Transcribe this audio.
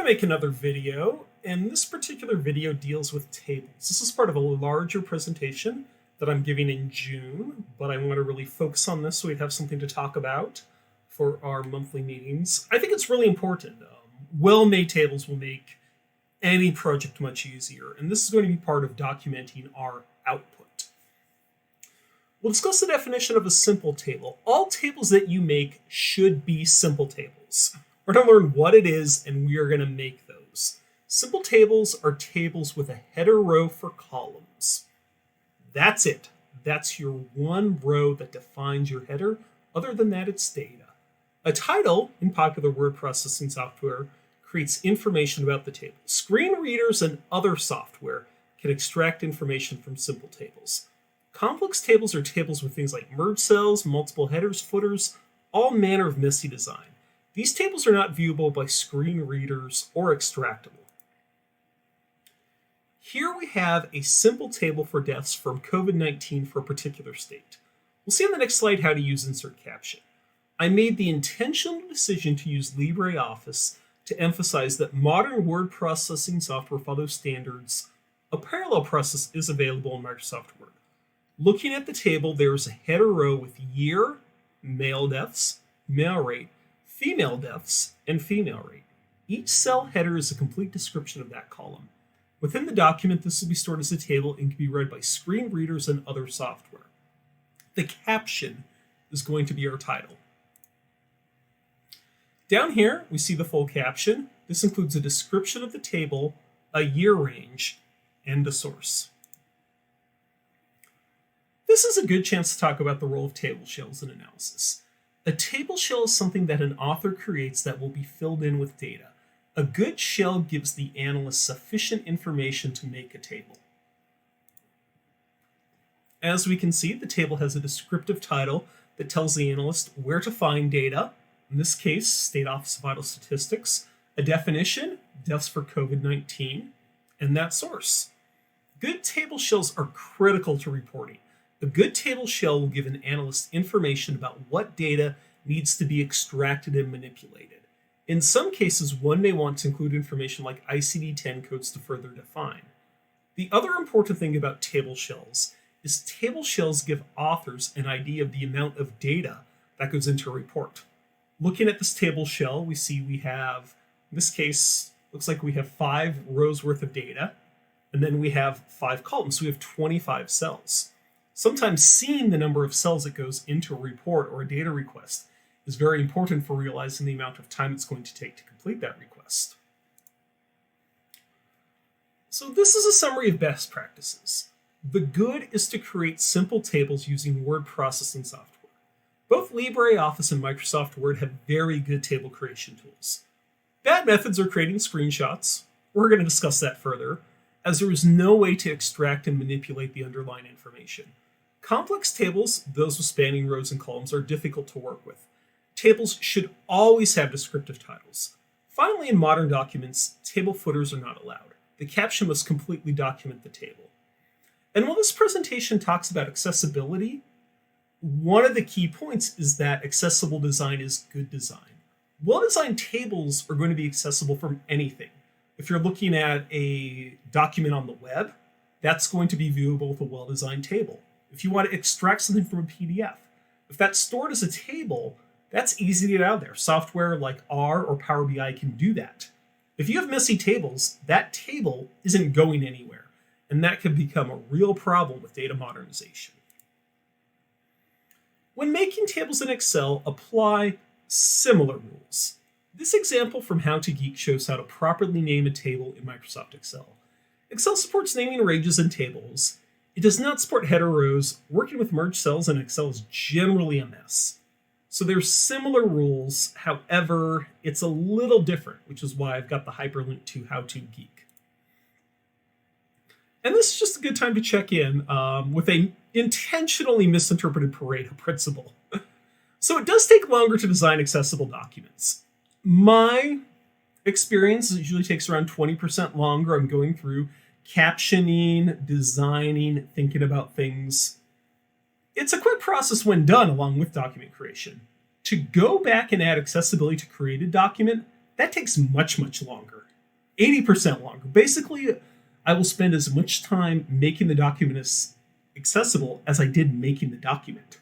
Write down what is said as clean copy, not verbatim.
to make another video, and this particular video deals with tables. This is part of a larger presentation that I'm giving in June, but I want to really focus on this so we have something to talk about for our monthly meetings. I think it's really important. Well-made tables will make any project much easier, and this is going to be part of documenting our output. We'll discuss the definition of a simple table. All tables that you make should be simple tables. We're going to learn what it is, and we are going to make those. Simple tables are tables with a header row for columns. That's it. That's your one row that defines your header. Other than that, it's data. A title in popular word processing software creates information about the table. Screen readers and other software can extract information from simple tables. Complex tables are tables with things like merge cells, multiple headers, footers, all manner of messy design. These tables are not viewable by screen readers or extractable. Here we have a simple table for deaths from COVID-19 for a particular state. We'll see on the next slide how to use insert caption. I made the intentional decision to use LibreOffice to emphasize that modern word processing software follows standards. A parallel process is available in Microsoft Word. Looking at the table, there is a header row with year, male deaths, male rate, female deaths, and female rate. Each cell header is a complete description of that column. Within the document, this will be stored as a table and can be read by screen readers and other software. The caption is going to be our title. Down here, we see the full caption. This includes a description of the table, a year range, and a source. This is a good chance to talk about the role of table shells in analysis. A table shell is something that an author creates that will be filled in with data. A good shell gives the analyst sufficient information to make a table. As we can see, the table has a descriptive title that tells the analyst where to find data, in this case, State Office of Vital Statistics, a definition, deaths for COVID-19, and that source. Good table shells are critical to reporting. A good table shell will give an analyst information about what data needs to be extracted and manipulated. In some cases, one may want to include information like ICD-10 codes to further define. The other important thing about table shells is table shells give authors an idea of the amount of data that goes into a report. Looking at this table shell, we see we have, in this case, looks like we have 5 rows worth of data, and then we have 5 columns, so we have 25 cells. Sometimes seeing the number of cells that goes into a report or a data request is very important for realizing the amount of time it's going to take to complete that request. So this is a summary of best practices. The good is to create simple tables using word processing software. Both LibreOffice and Microsoft Word have very good table creation tools. Bad methods are creating screenshots. We're going to discuss that further, as there is no way to extract and manipulate the underlying information. Complex tables, those with spanning rows and columns, are difficult to work with. Tables should always have descriptive titles. Finally, in modern documents, table footers are not allowed. The caption must completely document the table. And while this presentation talks about accessibility, one of the key points is that accessible design is good design. Well-designed tables are going to be accessible from anything. If you're looking at a document on the web, that's going to be viewable with a well-designed table. If you want to extract something from a PDF, if that's stored as a table, that's easy to get out of there. Software like R or Power BI can do that. If you have messy tables, that table isn't going anywhere, and that could become a real problem with data modernization. When making tables in Excel, apply similar rules. This example from How to Geek shows how to properly name a table in Microsoft Excel. Excel supports naming ranges and tables. It does not support header rows. Working with merged cells in Excel is generally a mess. So there's similar rules, however, it's a little different, which is why I've got the hyperlink to How to Geek. And this is just a good time to check in with a intentionally misinterpreted Pareto principle. So it does take longer to design accessible documents. My experience is it usually takes around 20% longer. I'm going through captioning, designing, thinking about things. It's a quick process when done along with document creation. To go back and add accessibility to create a document, that takes much, much longer. 80% longer. Basically, I will spend as much time making the document as accessible as I did making the document.